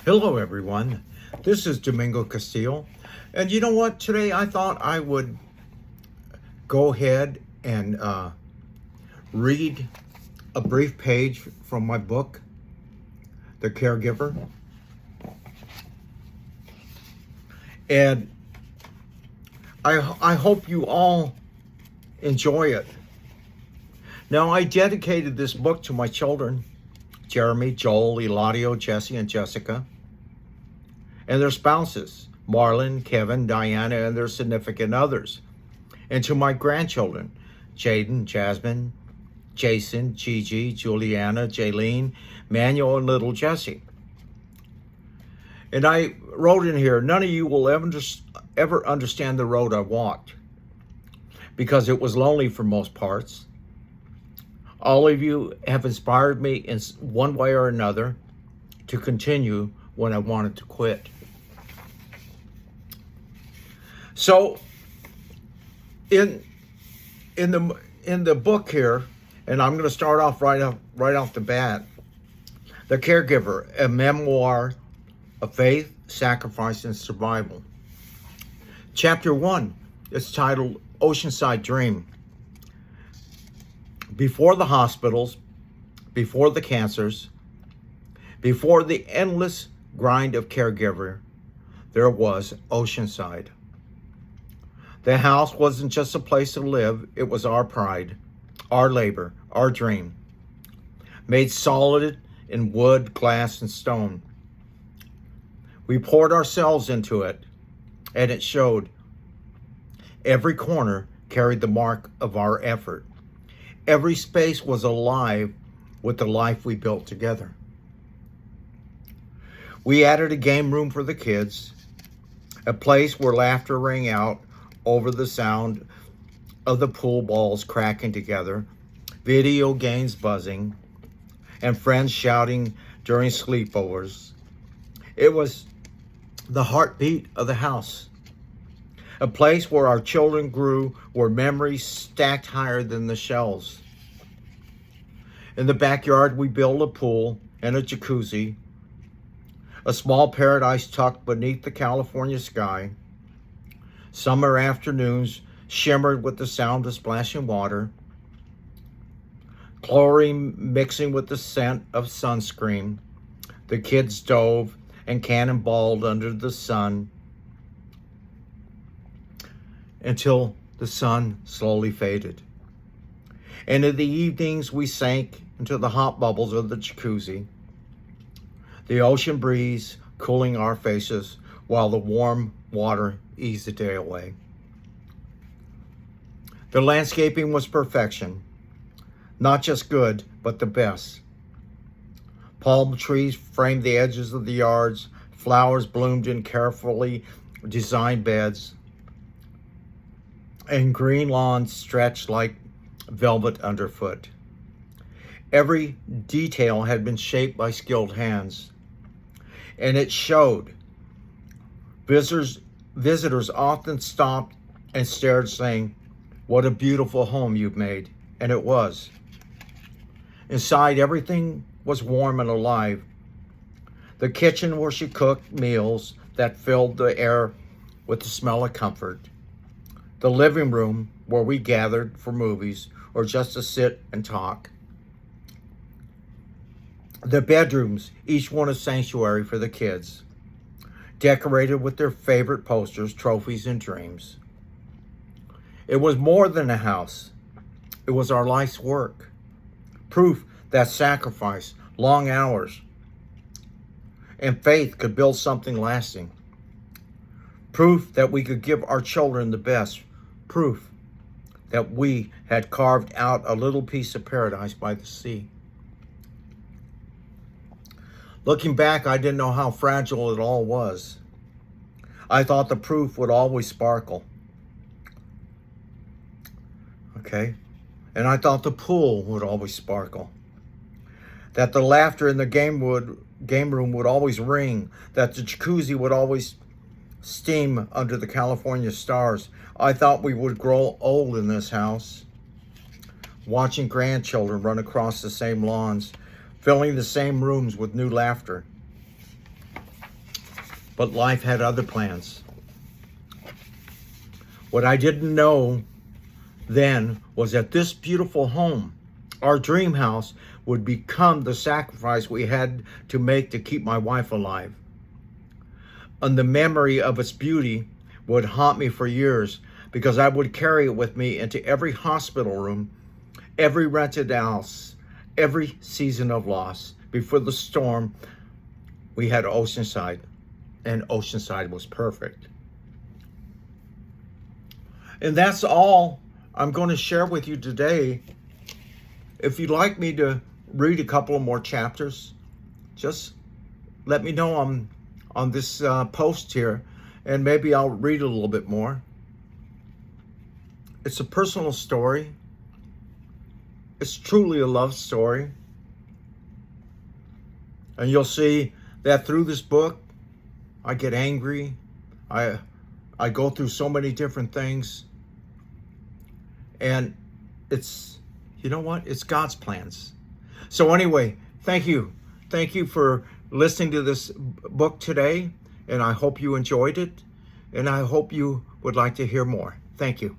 Hello, everyone. This is Domingo Castillo. And you know what? Today I thought I would go ahead and read a brief page from my book, The Caregiver. And I hope you all enjoy it. Now, I dedicated this book to my children, Jeremy, Joel, Eladio, Jesse, and Jessica, and their spouses, Marlon, Kevin, Diana, and their significant others, and to my grandchildren, Jaden, Jasmine, Jason, Gigi, Juliana, Jaylene, Manuel, and little Jesse. And I wrote in here, none of you will ever understand the road I walked, because it was lonely for most parts. All of you have inspired me in one way or another to continue when I wanted to quit. So, in the book here, and I'm going to start off right off the bat, The Caregiver, a memoir of faith, sacrifice, and survival. Chapter 1 is titled Oceanside Dream. Before the hospitals, before the cancers, before the endless grind of caregiver, there was Oceanside. The house wasn't just a place to live, it was our pride, our labor, our dream. Made solid in wood, glass, and stone. We poured ourselves into it, and it showed. Every corner carried the mark of our effort. Every space was alive with the life we built together. We added a game room for the kids, a place where laughter rang out over the sound of the pool balls cracking together, video games buzzing, and friends shouting during sleepovers. It was the heartbeat of the house, a place where our children grew, where memories stacked higher than the shelves. In the backyard, we built a pool and a jacuzzi, a small paradise tucked beneath the California sky. Summer afternoons shimmered with the sound of splashing water, chlorine mixing with the scent of sunscreen. The kids dove and cannonballed under the sun until the sun slowly faded. And in the evenings, we sank into the hot bubbles of the jacuzzi, the ocean breeze cooling our faces while the warm water eased the day away. The landscaping was perfection, not just good, but the best. Palm trees framed the edges of the yards, flowers bloomed in carefully designed beds, and green lawns stretched like velvet underfoot. Every detail had been shaped by skilled hands, and it showed. Visitors often stopped and stared, saying, "What a beautiful home you've made." And it was. Inside, everything was warm and alive. The kitchen where she cooked meals that filled the air with the smell of comfort. The living room where we gathered for movies or just to sit and talk. The bedrooms, each one a sanctuary for the kids, decorated with their favorite posters, trophies, and dreams. It was more than a house. It was our life's work. Proof that sacrifice, long hours, and faith could build something lasting. Proof that we could give our children the best. Proof that we had carved out a little piece of paradise by the sea. Looking back, I didn't know how fragile it all was. I thought the proof would always sparkle. Okay? And I thought the pool would always sparkle. That the laughter in the game room would always ring. That the jacuzzi would always steam under the California stars. I thought we would grow old in this house, watching grandchildren run across the same lawns, filling the same rooms with new laughter. but life had other plans. What I didn't know then was that this beautiful home, our dream house, would become the sacrifice we had to make to keep my wife alive. And the memory of its beauty would haunt me for years, because I would carry it with me into every hospital room, every rented house, every season of loss. Before the storm, we had Oceanside, and Oceanside was perfect. And that's all I'm going to share with you today. If you'd like me to read a couple of more chapters, just let me know on this post here, and maybe I'll read a little bit more. It's a personal story. It's truly a love story. And you'll see that through this book, I get angry. I go through so many different things. And it's, you know what? It's God's plans. So anyway, thank you. Thank you for listening to this book today. And I hope you enjoyed it. And I hope you would like to hear more. Thank you.